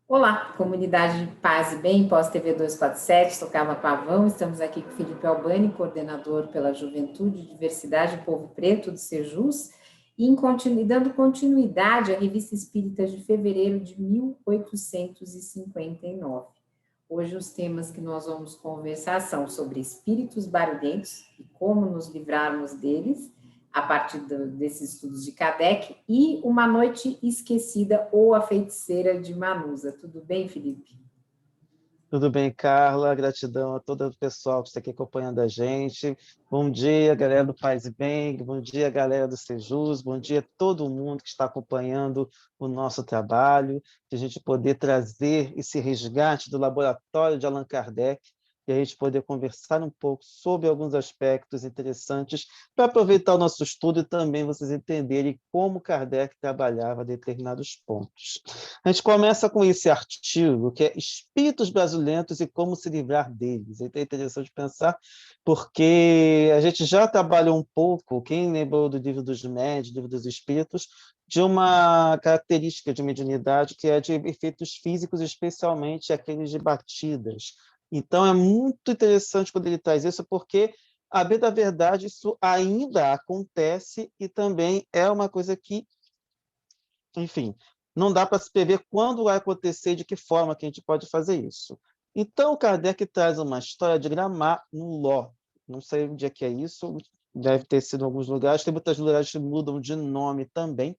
Olá, comunidade de Paz e Bem, pós-TV 247, tocava Pavão, estamos aqui com Felipe Albani, coordenador pela Juventude, Diversidade e Povo Preto do Sejus, e dando continuidade à Revista Espírita de fevereiro de 1859. Hoje os temas que nós vamos conversar são sobre espíritos barulhentos e como nos livrarmos deles, a partir desses estudos de Kardec, e Uma Noite Esquecida ou A Feiticeira de Manusa. Tudo bem, Felipe? Tudo bem, Carla? Gratidão a todo o pessoal que está aqui acompanhando a gente. Bom dia, galera do Paz e Bem. Bom dia, galera do Sejus. Bom dia a todo mundo que está acompanhando o nosso trabalho, de a gente poder trazer esse resgate do laboratório de Allan Kardec e a gente poder conversar um pouco sobre alguns aspectos interessantes para aproveitar o nosso estudo e também vocês entenderem como Kardec trabalhava determinados pontos. A gente começa com esse artigo, que é Espíritos Brasileiros e como se livrar deles. É interessante pensar, porque a gente já trabalhou um pouco, quem lembrou do livro dos médios, do livro dos espíritos, de uma característica de mediunidade que é de efeitos físicos, especialmente aqueles de batidas. Então, é muito interessante quando ele traz isso, porque, a bem da verdade, isso ainda acontece e também é uma coisa que, enfim, não dá para se prever quando vai acontecer e de que forma que a gente pode fazer isso. Então, Kardec traz uma história de Gramar no Ló. Não sei onde é que é isso, deve ter sido em alguns lugares, tem muitos lugares que mudam de nome também,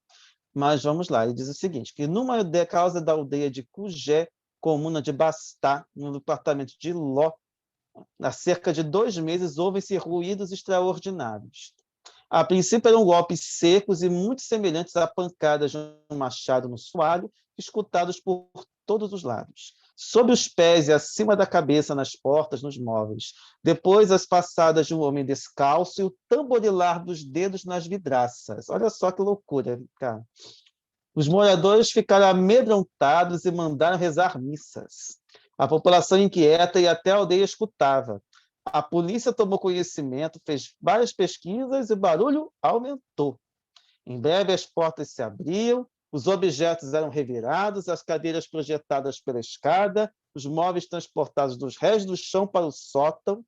mas vamos lá. Ele diz o seguinte, que numa causa da aldeia de Cugé, comuna de Bastá, no departamento de Ló, há cerca de 2 meses, ouvem-se ruídos extraordinários. A princípio eram golpes secos e muito semelhantes a pancadas de um machado no soalho, escutados por todos os lados. Sob os pés e acima da cabeça, nas portas, nos móveis. Depois, as passadas de um homem descalço e o tamborilar dos dedos nas vidraças. Olha só que loucura, cara. Os moradores ficaram amedrontados e mandaram rezar missas. A população inquieta e até a aldeia escutava. A polícia tomou conhecimento, fez várias pesquisas e o barulho aumentou. Em breve as portas se abriam, os objetos eram revirados, as cadeiras projetadas pela escada, os móveis transportados dos rés do chão para o sótão,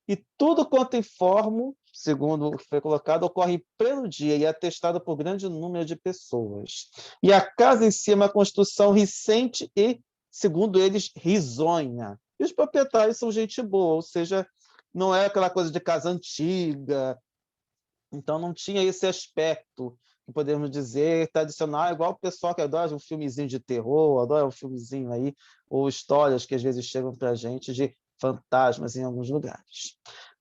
e tudo quanto informo, segundo o que foi colocado, ocorre em pleno dia e é atestado por grande número de pessoas. E a casa em si é uma construção recente e, segundo eles, risonha. E os proprietários são gente boa, ou seja, não é aquela coisa de casa antiga, então não tinha esse aspecto que podemos dizer tradicional, igual o pessoal que adora um filmezinho de terror, adora um filmezinho aí, ou histórias que às vezes chegam para a gente de fantasmas em alguns lugares.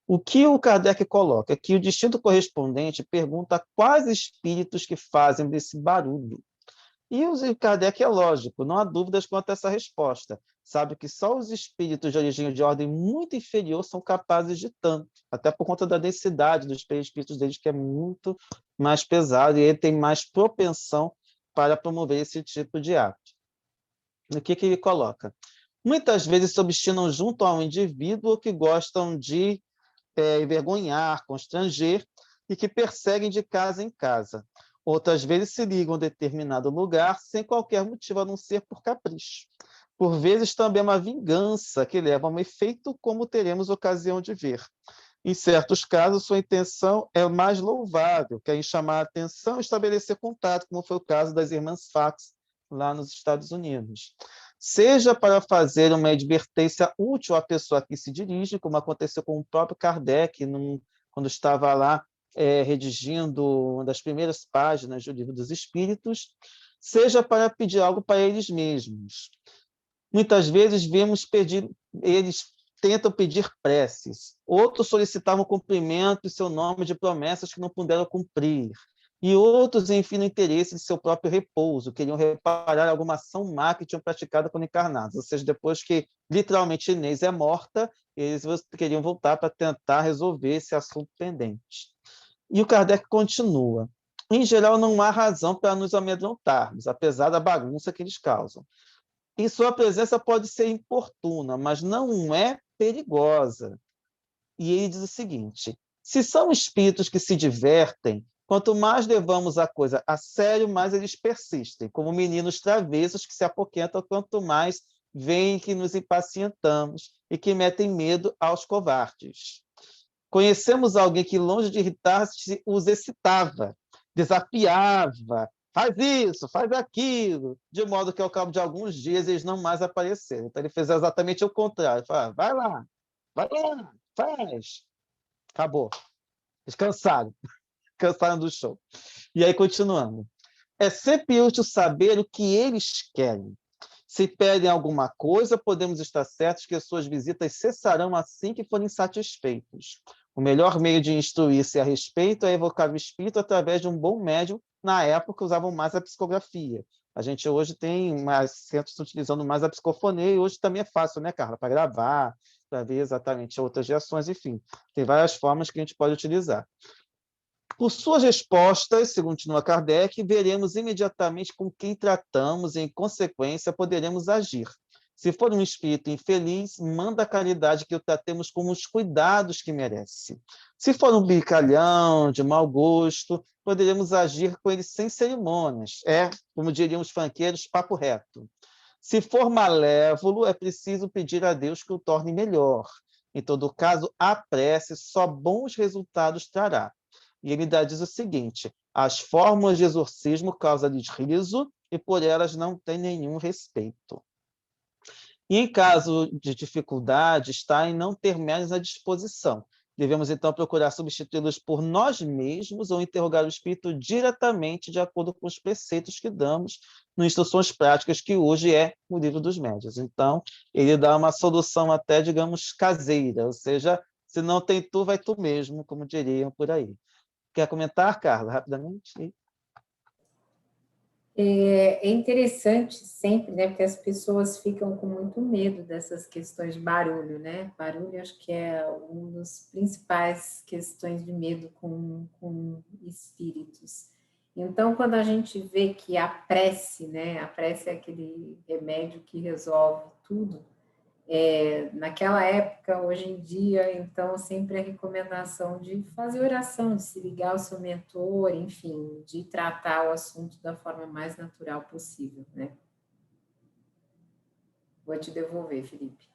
O que o Kardec coloca é que o distinto correspondente pergunta quais espíritos que fazem desse barulho. E o Kardec é lógico, não há dúvidas quanto a essa resposta. Sabe que só os espíritos de origem de ordem muito inferior são capazes de tanto, até por conta da densidade dos espíritos deles, que é muito mais pesado, e ele tem mais propensão para promover esse tipo de ato. O que ele coloca? Muitas vezes se obstinam junto ao indivíduo que gostam de envergonhar, constranger, e que perseguem de casa em casa. Outras vezes se ligam a determinado lugar sem qualquer motivo, a não ser por capricho. Por vezes também é uma vingança que leva a um efeito, como teremos ocasião de ver. Em certos casos, sua intenção é mais louvável, que é em chamar a atenção e estabelecer contato, como foi o caso das irmãs Fax, lá nos Estados Unidos. Seja para fazer uma advertência útil à pessoa que se dirige, como aconteceu com o próprio Kardec, quando estava lá redigindo uma das primeiras páginas do Livro dos Espíritos, seja para pedir algo para eles mesmos. Muitas vezes vemos eles tentam pedir preces, outros solicitavam cumprimento em seu nome de promessas que não puderam cumprir, e outros, enfim, no interesse de seu próprio repouso, queriam reparar alguma ação má que tinham praticado quando encarnados, ou seja, depois que literalmente Inês é morta, eles queriam voltar para tentar resolver esse assunto pendente. E o Kardec continua. Em geral, não há razão para nos amedrontarmos, apesar da bagunça que eles causam. Em sua presença pode ser importuna, mas não é perigosa. E ele diz o seguinte: se são espíritos que se divertem, Quanto mais levamos a coisa a sério, mais eles persistem, como meninos travessos que se apoquentam, quanto mais veem que nos impacientamos e que metem medo aos covardes. Conhecemos alguém que, longe de irritar-se, os excitava, desafiava, faz isso, faz aquilo, de modo que, ao cabo de alguns dias, eles não mais apareceram. Então, ele fez exatamente o contrário. Falou, vai lá, faz. Acabou. Descansaram. Cansaram do show. E aí, continuando. É sempre útil saber o que eles querem. Se pedem alguma coisa, podemos estar certos que as suas visitas cessarão assim que forem satisfeitos. O melhor meio de instruir-se a respeito é evocar o espírito através de um bom médium. Na época, usavam mais a psicografia. A gente hoje tem mais centros utilizando mais a psicofonia, e hoje também é fácil, né, Carla? Para gravar, para ver exatamente outras reações, enfim. Tem várias formas que a gente pode utilizar. Por suas respostas, segundo continua Kardec, veremos imediatamente com quem tratamos e, em consequência, poderemos agir. Se for um espírito infeliz, manda a caridade que o tratemos com os cuidados que merece. Se for um brincalhão, de mau gosto, poderemos agir com ele sem cerimônias. Como diriam os fanqueiros, papo reto. Se for malévolo, é preciso pedir a Deus que o torne melhor. Em todo caso, a prece só bons resultados trará. E ele diz o seguinte: as fórmulas de exorcismo causam-lhes riso e por elas não tem nenhum respeito. E em caso de dificuldade, está em não ter médios à disposição. Devemos, então, procurar substituí-los por nós mesmos ou interrogar o espírito diretamente de acordo com os preceitos que damos nas instruções práticas, que hoje é o livro dos médiuns. Então, ele dá uma solução até, digamos, caseira, ou seja, se não tem tu, vai tu mesmo, como diriam por aí. Quer comentar, Carla, rapidamente? É interessante sempre, né? Porque as pessoas ficam com muito medo dessas questões de barulho, né? Barulho, acho que é uma das principais questões de medo com espíritos. Então, quando a gente vê que a prece, né? A prece é aquele remédio que resolve tudo. Naquela época, hoje em dia, então, sempre a recomendação de fazer oração, de se ligar ao seu mentor, enfim, de tratar o assunto da forma mais natural possível, né? Vou te devolver, Felipe.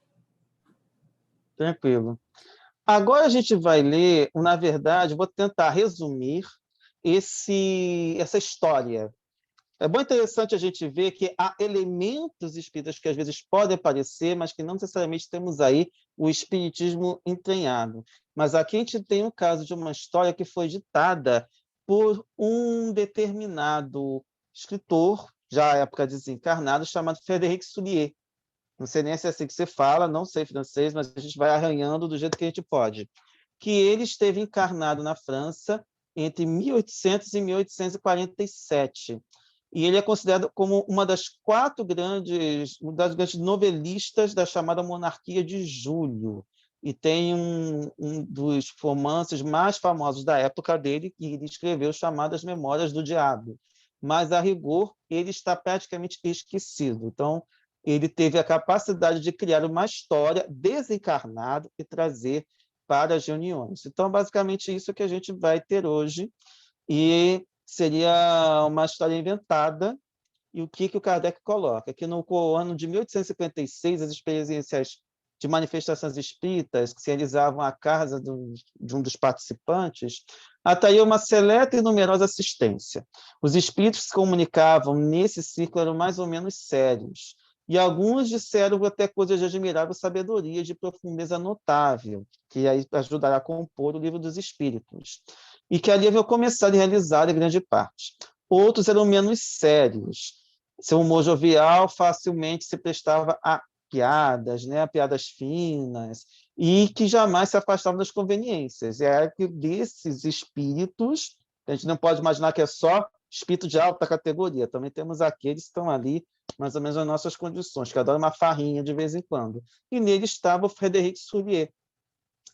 Tranquilo. Agora a gente vai ler, na verdade, vou tentar resumir essa história. É bem interessante a gente ver que há elementos espíritas que às vezes podem aparecer, mas que não necessariamente temos aí o espiritismo entranhado. Mas aqui a gente tem um caso de uma história que foi ditada por um determinado escritor, já à época desencarnado, chamado Frédéric Soulier. Não sei nem se é assim que você fala, não sei francês, mas a gente vai arranhando do jeito que a gente pode. Que ele esteve encarnado na França entre 1800 e 1847. E ele é considerado como uma das das grandes novelistas da chamada Monarquia de Julho. E tem um dos romances mais famosos da época dele, que ele escreveu, chamadas Memórias do Diabo. Mas, a rigor, ele está praticamente esquecido. Então, ele teve a capacidade de criar uma história desencarnado e trazer para as reuniões. Então, basicamente, isso que a gente vai ter hoje, e seria uma história inventada. E o que o Kardec coloca? Que no ano de 1856, as experiências de manifestações espíritas que se realizavam à casa de um dos participantes atraíam uma seleta e numerosa assistência. Os espíritos que se comunicavam nesse círculo eram mais ou menos sérios, e alguns disseram até coisas de admirável sabedoria, de profundeza notável, que aí ajudará a compor o Livro dos Espíritos, e que ali haviam começado a realizar a grande parte. Outros eram menos sérios. Seu humor jovial facilmente se prestava a piadas, né, a piadas finas, e que jamais se afastavam das conveniências. É que desses espíritos, a gente não pode imaginar que é só espírito de alta categoria, também temos aqueles que estão ali mais ou menos nas nossas condições, que adoram uma farrinha de vez em quando. E nele estava o Frédéric Soulier,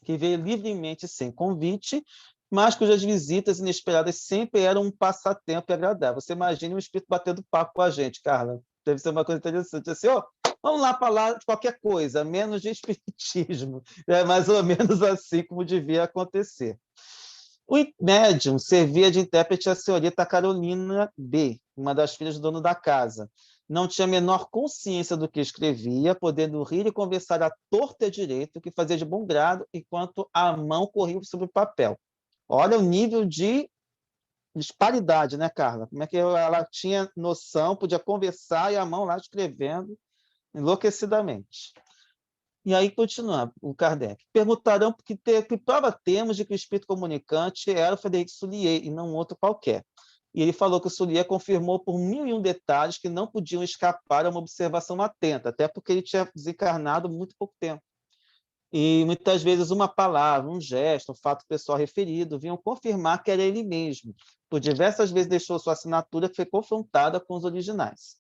que veio livremente sem convite, mas cujas visitas inesperadas sempre eram um passatempo agradável. Você imagina um espírito batendo papo com a gente, Carla. Deve ser uma coisa interessante. Assim, vamos lá falar de qualquer coisa, menos de espiritismo. É mais ou menos assim como devia acontecer. O médium servia de intérprete à senhorita Carolina B., uma das filhas do dono da casa. Não tinha a menor consciência do que escrevia, podendo rir e conversar à torta e à direita, o que fazia de bom grado, enquanto a mão corria sobre o papel. Olha o nível de disparidade, né, Carla? Como é que ela tinha noção, podia conversar e a mão lá escrevendo enlouquecidamente. E aí continua o Kardec. Perguntarão que prova temos de que o espírito comunicante era o Frederic Soulier e não outro qualquer. E ele falou que o Soulier confirmou por 1001 detalhes que não podiam escapar a uma observação atenta, até porque ele tinha desencarnado muito pouco tempo. E muitas vezes uma palavra, um gesto, um fato pessoal referido vinham confirmar que era ele mesmo. Por diversas vezes deixou sua assinatura que foi confrontada com os originais.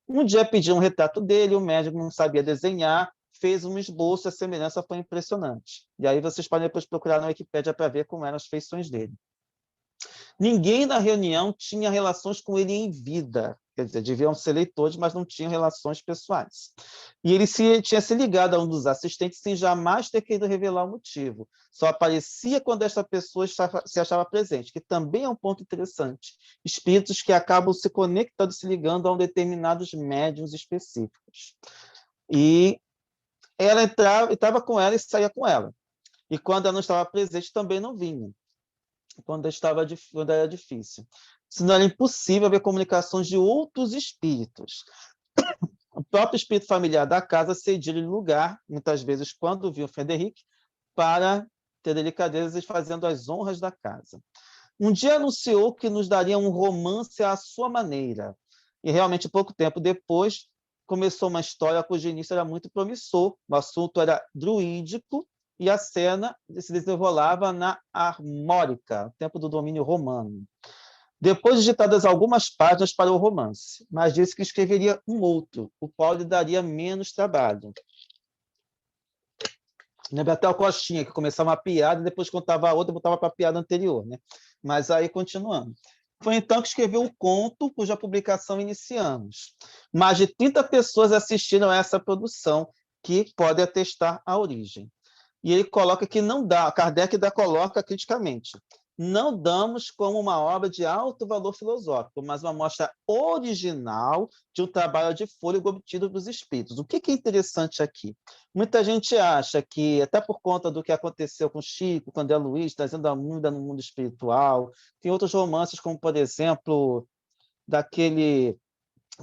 Um dia pediu um retrato dele, o médico não sabia desenhar, fez um esboço, a semelhança foi impressionante. E aí vocês podem depois procurar na Wikipédia para ver como eram as feições dele. Ninguém na reunião tinha relações com ele em vida. Quer dizer, deviam ser leitores, mas não tinham relações pessoais. E ele tinha se ligado a um dos assistentes sem jamais ter querido revelar o motivo. Só aparecia quando esta pessoa se achava presente, que também é um ponto interessante. Espíritos que acabam se conectando, se ligando a determinados médiuns específicos. E ela entrava com ela e saía com ela. E quando ela não estava presente, também não vinha. Quando era difícil. Senão era impossível haver comunicações de outros espíritos. O próprio espírito familiar da casa cedia-lhe lugar, muitas vezes, quando viu Frederic, para ter delicadezas fazendo as honras da casa. Um dia anunciou que nos daria um romance à sua maneira. E realmente, pouco tempo depois, começou uma história cujo início era muito promissor. O assunto era druídico e a cena se desenrolava na Armórica, tempo do domínio romano. Depois digitadas algumas páginas para o romance, mas disse que escreveria um outro, o qual lhe daria menos trabalho. Lembra até o Costinha, que começava uma piada e depois contava a outra e botava para a piada anterior, né? Mas aí, continuando. Foi então que escreveu o conto, cuja publicação iniciamos. Mais de 30 pessoas assistiram a essa produção, que pode atestar a origem. E ele coloca que não dá, Kardec coloca criticamente, não damos como uma obra de alto valor filosófico, mas uma amostra original de um trabalho de fôlego obtido dos espíritos. O que é interessante aqui? Muita gente acha que, até por conta do que aconteceu com Chico, com André Luiz, trazendo a muda no mundo espiritual, tem outros romances, como, por exemplo, daquele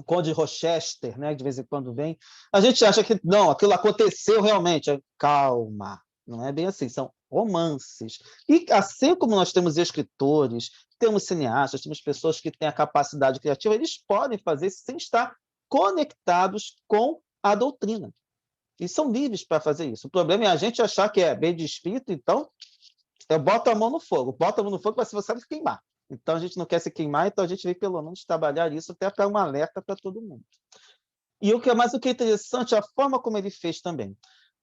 Conde Rochester, né, que de vez em quando vem, a gente acha que não, aquilo aconteceu realmente. Calma, não é bem assim, são romances. E assim como nós temos escritores, temos cineastas, temos pessoas que têm a capacidade criativa, eles podem fazer isso sem estar conectados com a doutrina. E são livres para fazer isso. O problema é a gente achar que é bem de espírito, então eu boto a mão no fogo. Bota a mão no fogo, mas você vai se queimar. Então, a gente não quer se queimar, então a gente vem, pelo menos, trabalhar isso até para um alerta para todo mundo. E o que é interessante é a forma como ele fez também.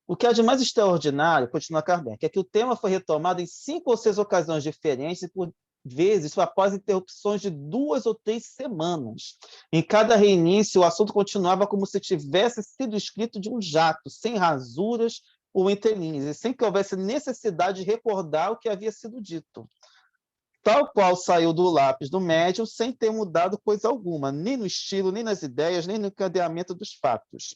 O que é de mais extraordinário, continua Kardec, é que o tema foi retomado em 5 ou 6 ocasiões diferentes e, por vezes, após interrupções de 2 ou 3 semanas. Em cada reinício, o assunto continuava como se tivesse sido escrito de um jato, sem rasuras ou entrelinhas, e sem que houvesse necessidade de recordar o que havia sido dito. Tal qual saiu do lápis do médium, sem ter mudado coisa alguma, nem no estilo, nem nas ideias, nem no encadeamento dos fatos.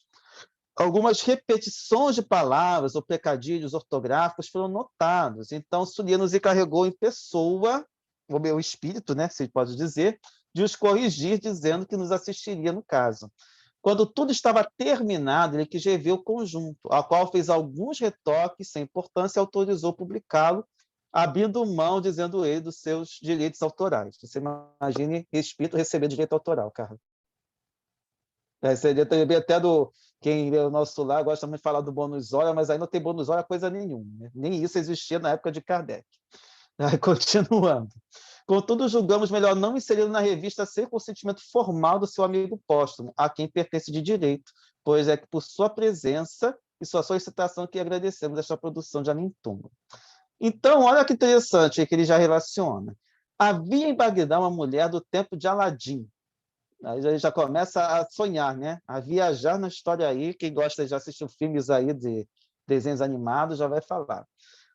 Algumas repetições de palavras ou pecadilhos ortográficos foram notados. Então, Sulia nos encarregou em pessoa, o meu espírito, né, se pode dizer, de os corrigir, dizendo que nos assistiria no caso. Quando tudo estava terminado, ele quis rever o conjunto, ao qual fez alguns retoques sem importância e autorizou publicá-lo, abrindo mão, dizendo ele, dos seus direitos autorais. Você imagine espírito receber direito autoral, cara. Seria também até do... Quem é o nosso lar gosta muito de falar do bônus hora, mas aí não tem bônus hora coisa nenhuma. Né? Nem isso existia na época de Kardec. Aí, continuando. Contudo, julgamos melhor não inseri-lo na revista sem consentimento formal do seu amigo póstumo, a quem pertence de direito, pois é que por sua presença e sua solicitação que agradecemos esta produção de Anintumba. Então, olha que interessante que ele já relaciona. Havia em Bagdá uma mulher do tempo de Aladim. Aí ele já começa a sonhar, né? A viajar na história aí. Quem gosta de assistir filmes aí de desenhos animados já vai falar.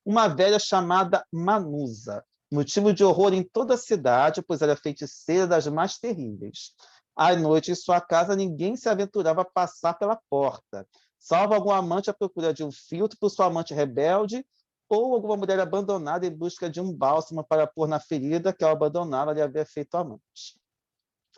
Uma velha chamada Manusa. motivo de horror em toda a cidade, pois era feiticeira das mais terríveis. À noite, em sua casa, ninguém se aventurava a passar pela porta, salvo algum amante à procura de um filtro por sua amante rebelde, ou alguma mulher abandonada em busca de um bálsamo para pôr na ferida que, ao abandoná-la, lhe havia feito amante.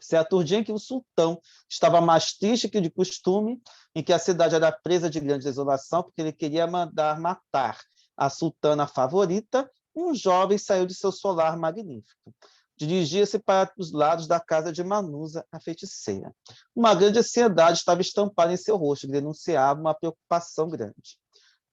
Certo dia em que o sultão estava mais triste que de costume, em que a cidade era presa de grande desolação, porque ele queria mandar matar a sultana favorita, um jovem saiu de seu solar magnífico. Dirigia-se para os lados da casa de Manusa, a feiticeira. Uma grande ansiedade estava estampada em seu rosto, que denunciava uma preocupação grande.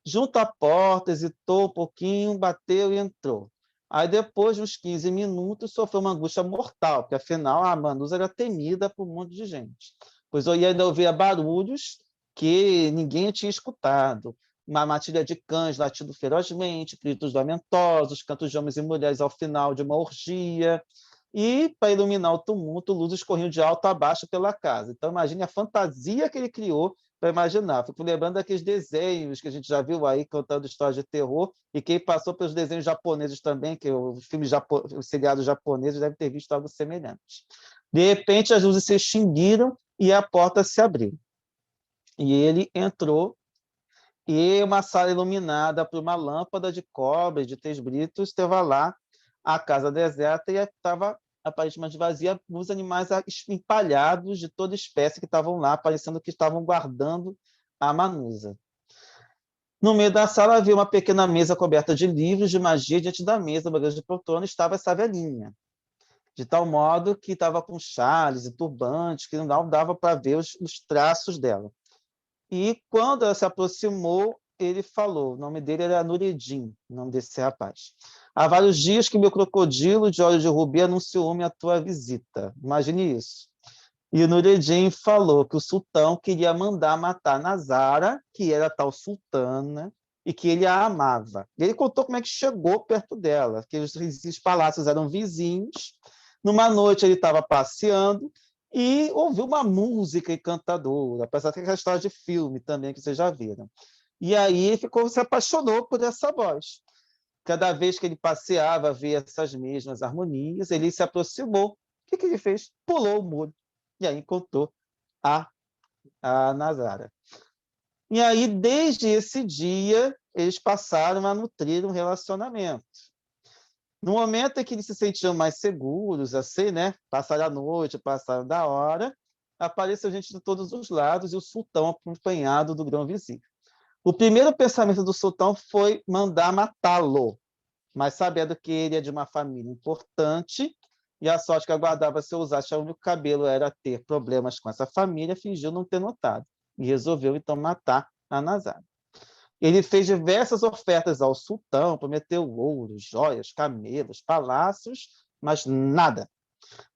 Junto à porta, hesitou um pouquinho, bateu e entrou. Aí, depois de uns 15 minutos, sofreu uma angústia mortal, porque, afinal, a Manusa era temida por um monte de gente. Pois eu ainda ouvia barulhos que ninguém tinha escutado. Uma matilha de cães latindo ferozmente, gritos lamentosos, cantos de homens e mulheres ao final de uma orgia. E, para iluminar o tumulto, luzes corriam de alto a baixo pela casa. Então, imagine a fantasia que ele criou para imaginar. Fico lembrando daqueles desenhos que a gente já viu aí contando histórias de terror, e quem passou pelos desenhos japoneses também, que os filmes os seriados japoneses devem ter visto algo semelhante. De repente, as luzes se extinguiram e a porta se abriu. E ele entrou, e uma sala iluminada por uma lâmpada de cobre, de 3 britos, estava lá, a casa deserta, e estava aparentemente vazia, os animais empalhados de toda espécie que estavam lá, parecendo que estavam guardando a Manusa. No meio da sala havia uma pequena mesa coberta de livros de magia. Diante da mesa, uma grande poltrona, estava essa velhinha, de tal modo que estava com chales e turbantes, que não dava para ver os traços dela. E quando ela se aproximou, ele falou, o nome dele era Nureddin, o nome desse rapaz. Há vários dias que meu crocodilo de olhos de rubi anunciou-me a tua visita. Imagine isso. E o Nureddin falou que o sultão queria mandar matar Nazara, que era a tal sultana, e que ele a amava. E ele contou como é que chegou perto dela, que os palácios eram vizinhos. Numa noite ele estava passeando e ouviu uma música encantadora, apesar de aquela história de filme também que vocês já viram. E aí se apaixonou por essa voz. Cada vez que ele passeava, via essas mesmas harmonias, ele se aproximou. O que ele fez? Pulou o muro. E aí encontrou a Nazara. E aí, desde esse dia, eles passaram a nutrir um relacionamento. No momento em que eles se sentiam mais seguros, assim, né? Passaram a noite, passaram da hora, apareceu gente de todos os lados e o sultão acompanhado do grão-vizir. O primeiro pensamento do sultão foi mandar matá-lo, mas sabendo que ele é de uma família importante e a sorte que aguardava se eu usasse o único cabelo era ter problemas com essa família, fingiu não ter notado e resolveu, então, matar a Nazara. Ele fez diversas ofertas ao sultão, prometeu ouro, joias, camelos, palácios, mas nada.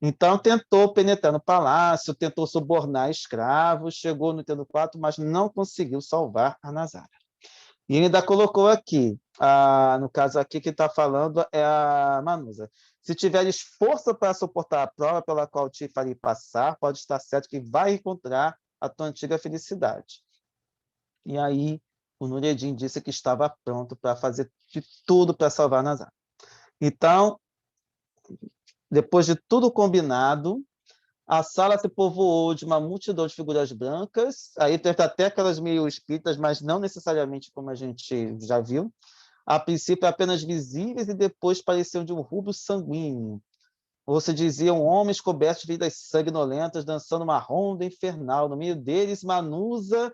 Então, tentou penetrar no palácio, tentou subornar escravos, chegou no Nintendo 4, mas não conseguiu salvar a Nazara. E ele ainda colocou aqui, no caso aqui que está falando é a Manusa. Se tiveres força para suportar a prova pela qual te farei passar, pode estar certo que vai encontrar a tua antiga felicidade. E aí o Nureddin disse que estava pronto para fazer de tudo para salvar Nazar. Então, depois de tudo combinado, a sala se povoou de uma multidão de figuras brancas, aí tem até aquelas meio escritas, mas não necessariamente como a gente já viu. A princípio apenas visíveis e depois pareciam de um rubro sanguíneo. Ou se diziam homens cobertos de vidas sanguinolentas dançando uma ronda infernal. No meio deles, Manusa,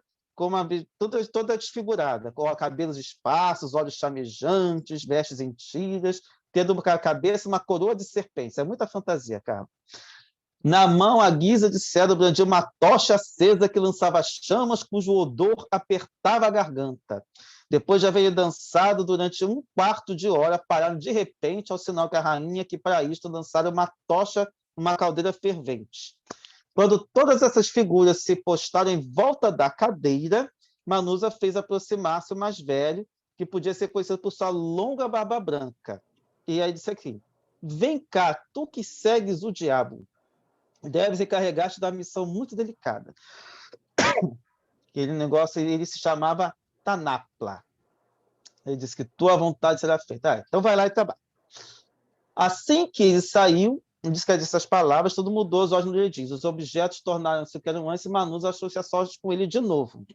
toda desfigurada, com cabelos esparsos, olhos chamejantes, vestes em tiras, tendo na cabeça uma coroa de serpentes. É muita fantasia, cara. Na mão, a guisa de cedro brandia uma tocha acesa que lançava chamas, cujo odor apertava a garganta. Depois de haver dançado durante 1/4 de hora, pararam de repente, ao sinal que a rainha, que para isto lançara uma tocha numa caldeira fervente. Quando todas essas figuras se postaram em volta da cadeira, Manusa fez aproximar-se o mais velho, que podia ser conhecido por sua longa barba branca. E aí disse aqui: vem cá, tu que segues o diabo. Deves encarregar-te da missão muito delicada. Aquele negócio, ele se chamava Tanapla. Ele disse que tua vontade será feita. Então vai lá e trabalha. Assim que ele saiu, disse que disse essas palavras, tudo mudou os olhos no Nureddin. Os objetos tornaram-se o que eram antes e Manus achou-se a sós com ele de novo.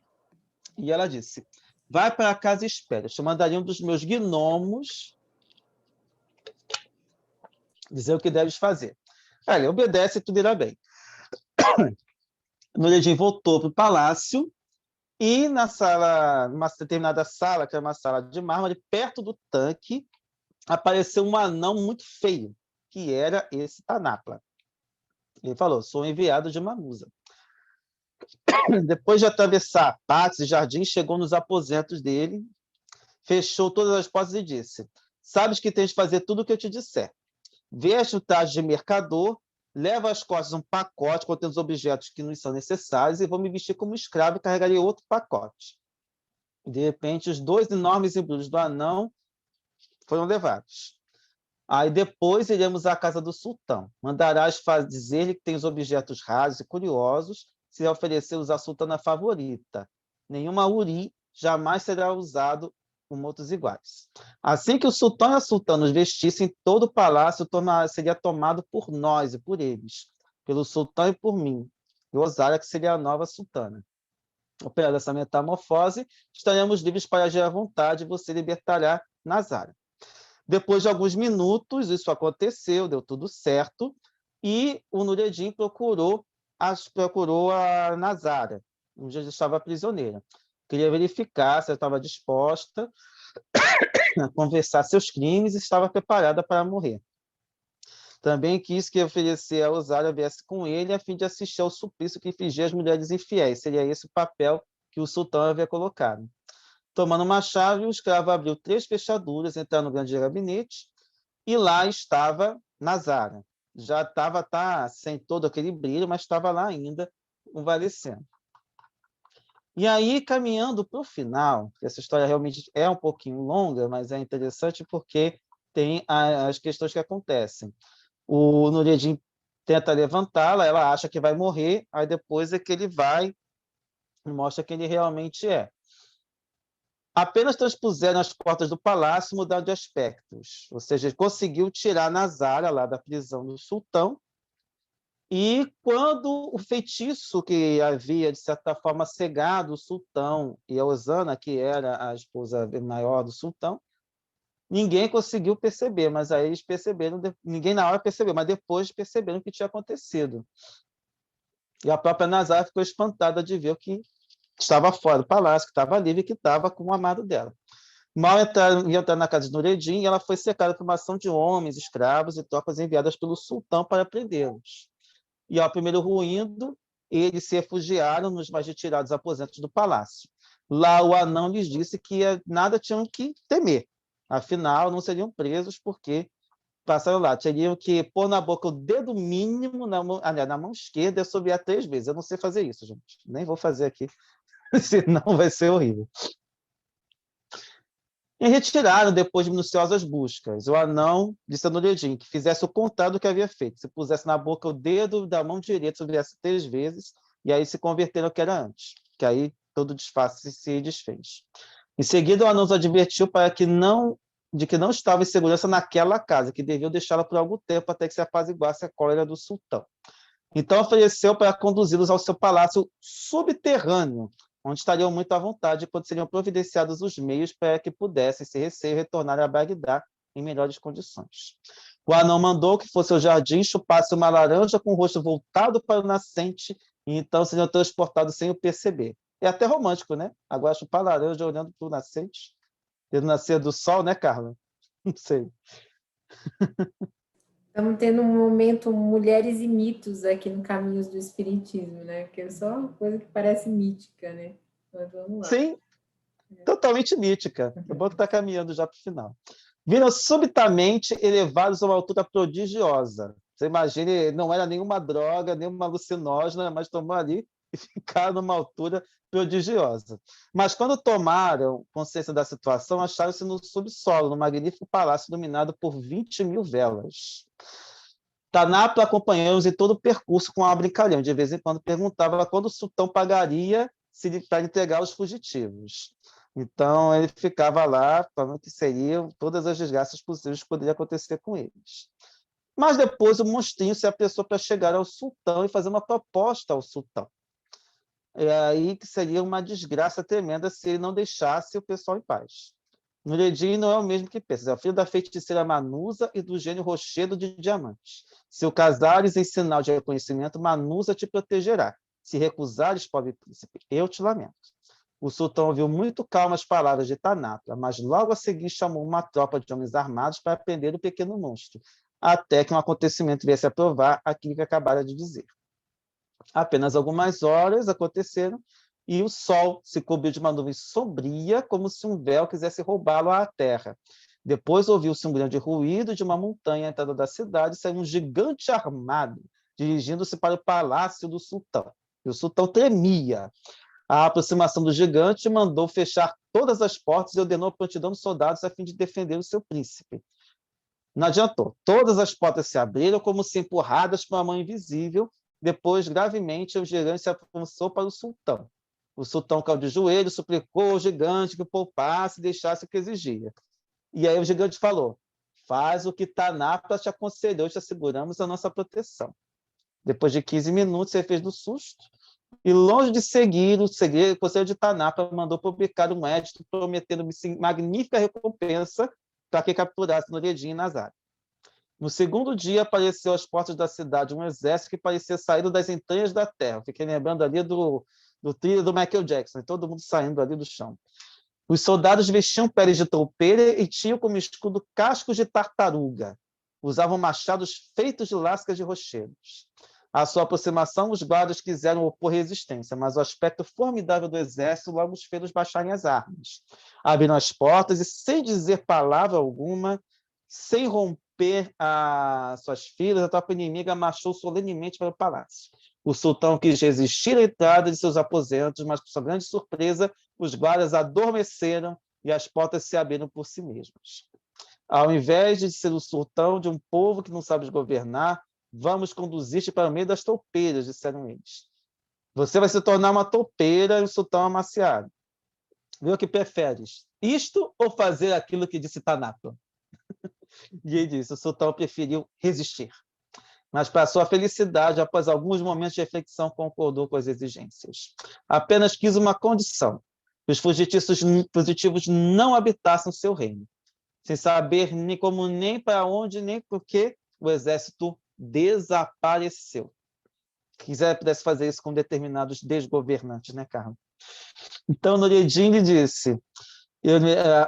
E ela disse, vai para casa e espera. Eu mandaria um dos meus gnomos dizer o que deves fazer. Ele obedece e tudo irá bem. Nureddin voltou para o palácio e na sala, numa determinada sala, que era uma sala de mármore, perto do tanque, apareceu um anão muito feio, que era esse Tanapla. Ele falou, sou enviado de Manusa. Depois de atravessar pátios e jardins, chegou nos aposentos dele, fechou todas as portas e disse, sabes que tens de fazer tudo o que eu te disser. Veste o traje de mercador, leva às costas um pacote contendo os objetos que nos são necessários e vou me vestir como escravo e carregarei outro pacote. De repente, os 2 enormes embrulhos do anão foram levados. Aí depois iremos à casa do sultão. Mandarás dizer-lhe que tem os objetos raros e curiosos, se oferecê-los à sultana favorita. Nenhuma uri jamais será usado como outros iguais. Assim que o sultão e a sultana os vestissem, todo o palácio seria tomado por nós e por eles, pelo sultão e por mim, e Osara, que seria a nova sultana. Operada essa metamorfose, estaremos livres para agir à vontade e você libertará Nazara. Depois de alguns minutos, isso aconteceu, deu tudo certo, e o Nureddin procurou a Nazara, onde ela estava prisioneira. Queria verificar se ela estava disposta a confessar seus crimes e estava preparada para morrer. Também quis que oferecer a Osara viesse com ele a fim de assistir ao suplício que infligia às mulheres infiéis. Seria esse o papel que o sultão havia colocado. Tomando uma chave, o escravo abriu 3 fechaduras, entrou no grande gabinete, e lá estava Nazara. Já estava sem todo aquele brilho, mas estava lá ainda, convalescendo. E aí, caminhando para o final, essa história realmente é um pouquinho longa, mas é interessante porque tem as questões que acontecem. O Nureddin tenta levantá-la, ela acha que vai morrer, aí depois é que ele vai e mostra quem ele realmente é. Apenas transpuseram as portas do palácio, mudaram de aspectos. Ou seja, ele conseguiu tirar Nazara lá da prisão do sultão. E quando o feitiço que havia, de certa forma, cegado o sultão e a Osana, que era a esposa maior do sultão, ninguém conseguiu perceber, mas aí eles perceberam, ninguém na hora percebeu, mas depois perceberam o que tinha acontecido. E a própria Nazara ficou espantada de ver o que estava fora do palácio, que estava livre, que estava com o amado dela. Mal entrar na casa de Nureddin, ela foi cercada por uma ação de homens, escravos e tropas enviadas pelo sultão para prendê-los. E ao primeiro ruído, eles se refugiaram nos mais retirados aposentos do palácio. Lá o anão lhes disse que nada tinham que temer. Afinal, não seriam presos porque passaram lá. Teriam que pôr na boca o dedo mínimo na mão esquerda e assobiar 3 vezes. Eu não sei fazer isso, gente. Nem vou fazer aqui, senão vai ser horrível. E retiraram depois de minuciosas buscas. O anão disse a Nureddin que fizesse o contrário do que havia feito. Se pusesse na boca o dedo da mão direita, subisse 3 vezes, e aí se converteram ao que era antes. Que aí todo o disfarce se desfez. Em seguida, o anão os advertiu de que não estava em segurança naquela casa, que deviam deixá-la por algum tempo até que se apaziguasse a cólera do sultão. Então ofereceu para conduzi-los ao seu palácio subterrâneo, onde estariam muito à vontade quando seriam providenciados os meios para que pudessem, sem receio, retornar a Bagdá em melhores condições. O anão mandou que fosse ao jardim, chupasse uma laranja com o rosto voltado para o nascente, e então seriam transportados sem o perceber. É até romântico, né? Agora chupar laranja olhando para o nascente, pelo nascer do sol, né, Carla? Não sei. Estamos tendo um momento mulheres e mitos aqui no Caminhos do Espiritismo, né? Que é só uma coisa que parece mítica, né? Mas vamos lá. Sim, totalmente mítica. É bom que está caminhando já para o final. Viram subitamente elevados a uma altura prodigiosa. Você imagina, não era nenhuma droga, nenhuma alucinógena, mas tomou ali e ficaram numa altura prodigiosa. Mas quando tomaram consciência da situação, acharam-se no subsolo, num magnífico palácio iluminado por 20.000 velas. Tanato acompanhou-os em todo o percurso com a brincalhão. De vez em quando perguntava quando o sultão pagaria para entregar os fugitivos. Então, ele ficava lá falando que seriam todas as desgraças possíveis que poderiam acontecer com eles. Mas depois o monstrinho se apressou para chegar ao sultão e fazer uma proposta ao sultão. É aí que seria uma desgraça tremenda se ele não deixasse o pessoal em paz. Nureddin não é o mesmo que pensa, é o filho da feiticeira Manusa e do gênio Rochedo de Diamantes. Se o casares em sinal de reconhecimento, Manusa te protegerá. Se recusares, pobre príncipe, eu te lamento. O sultão ouviu muito calmo as palavras de Tanatra, mas logo a seguir chamou uma tropa de homens armados para prender o pequeno monstro, até que um acontecimento viesse a provar aquilo que acabara de dizer. Apenas algumas horas aconteceram e o sol se cobriu de uma nuvem sombria, como se um véu quisesse roubá-lo à terra. Depois ouviu-se um grande ruído de uma montanha à entrada da cidade, e saiu um gigante armado, dirigindo-se para o palácio do sultão. E o sultão tremia. A aproximação do gigante mandou fechar todas as portas e ordenou a prontidão dos soldados a fim de defender o seu príncipe. Não adiantou. Todas as portas se abriram como se empurradas por uma mão invisível. Depois, gravemente, o gigante se avançou para o sultão. O sultão caiu de joelhos, suplicou ao gigante que o poupasse e deixasse o que exigia. E aí o gigante falou: faz o que Tanatra te aconselhou, te asseguramos a nossa proteção. Depois de 15 minutos, ele fez do susto. E, longe de seguir o segredo, o conselho de Tanatra mandou publicar um edito prometendo magnífica recompensa para que capturasse Nureddin e Nazar. No segundo dia, apareceu às portas da cidade um exército que parecia saído das entranhas da terra. Fiquei lembrando ali do trilho do Michael Jackson, todo mundo saindo ali do chão. Os soldados vestiam peles de toupeira e tinham como escudo cascos de tartaruga. Usavam machados feitos de lascas de rochedos. À sua aproximação, os guardas quiseram opor resistência, mas o aspecto formidável do exército logo os fez baixarem as armas. Abriram as portas e, sem dizer palavra alguma, sem romper suas filas, a tropa inimiga marchou solenemente para o palácio. O sultão quis resistir à entrada de seus aposentos, mas, com sua grande surpresa, os guardas adormeceram e as portas se abriram por si mesmas. Ao invés de ser o sultão de um povo que não sabe governar, vamos conduzir-te para o meio das toupeiras, disseram eles. Você vai se tornar uma toupeira e o sultão amaciado. Vê o que preferes, isto ou fazer aquilo que disse Tanatra? E ele disse, o sultão preferiu resistir. Mas, para sua felicidade, após alguns momentos de reflexão, concordou com as exigências. Apenas quis uma condição: os fugitivos não habitassem o seu reino. Sem saber nem como, nem para onde, nem por que, o exército desapareceu. Quiser pudesse fazer isso com determinados desgovernantes, né, Carlos? Então, Nureddin lhe disse,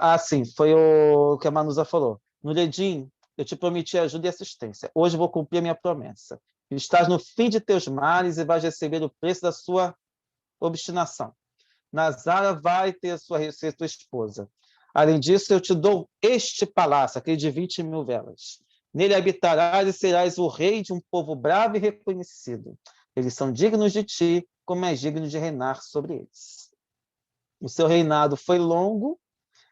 assim, foi o que a Manusa falou, Nureddin, eu te prometi ajuda e assistência. Hoje vou cumprir a minha promessa. Estás no fim de teus males e vais receber o preço da sua obstinação. Nazara vai ser tua esposa. Além disso, eu te dou este palácio, aquele de 20 mil velas. Nele habitarás e serás o rei de um povo bravo e reconhecido. Eles são dignos de ti, como és digno de reinar sobre eles. O seu reinado foi longo,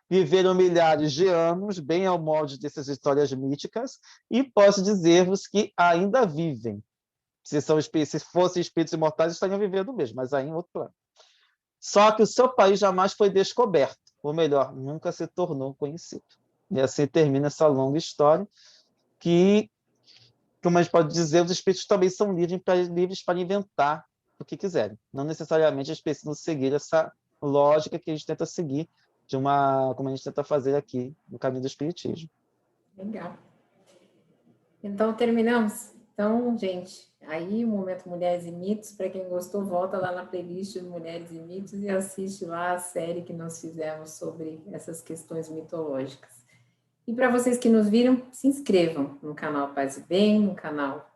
viveram milhares de anos, bem ao molde dessas histórias míticas, e posso dizer-vos que ainda vivem. Se fossem espíritos imortais, estariam vivendo mesmo, mas aí em outro plano. Só que o seu país jamais foi descoberto, ou melhor, nunca se tornou conhecido. E assim termina essa longa história, que, como a gente pode dizer, os espíritos também são livres para inventar o que quiserem. Não necessariamente eles precisam seguir essa lógica que a gente tenta seguir, como a gente tenta fazer aqui no caminho do espiritismo. Legal. Então, terminamos. Então, gente, aí o Momento Mulheres e Mitos, para quem gostou, volta lá na playlist de Mulheres e Mitos e assiste lá a série que nós fizemos sobre essas questões mitológicas. E para vocês que nos viram, se inscrevam no canal Paz e Bem, no canal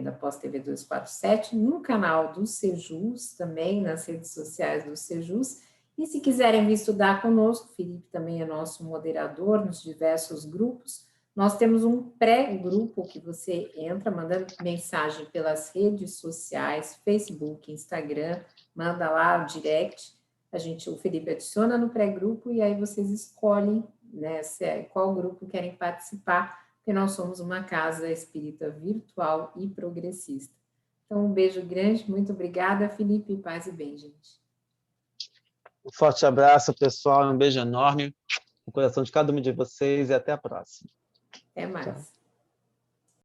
da Pós TV 247, no canal do Sejus, também nas redes sociais do Sejus. E se quiserem vir estudar conosco, o Felipe também é nosso moderador nos diversos grupos. Nós temos um pré-grupo que você entra mandando mensagem pelas redes sociais, Facebook, Instagram, manda lá o direct, o Felipe adiciona no pré-grupo e aí vocês escolhem, né, qual grupo querem participar, porque nós somos uma casa espírita virtual e progressista. Então, um beijo grande, muito obrigada, Felipe, paz e bem, gente. Um forte abraço, pessoal, um beijo enorme no coração de cada um de vocês e até a próxima. Até mais. Tchau.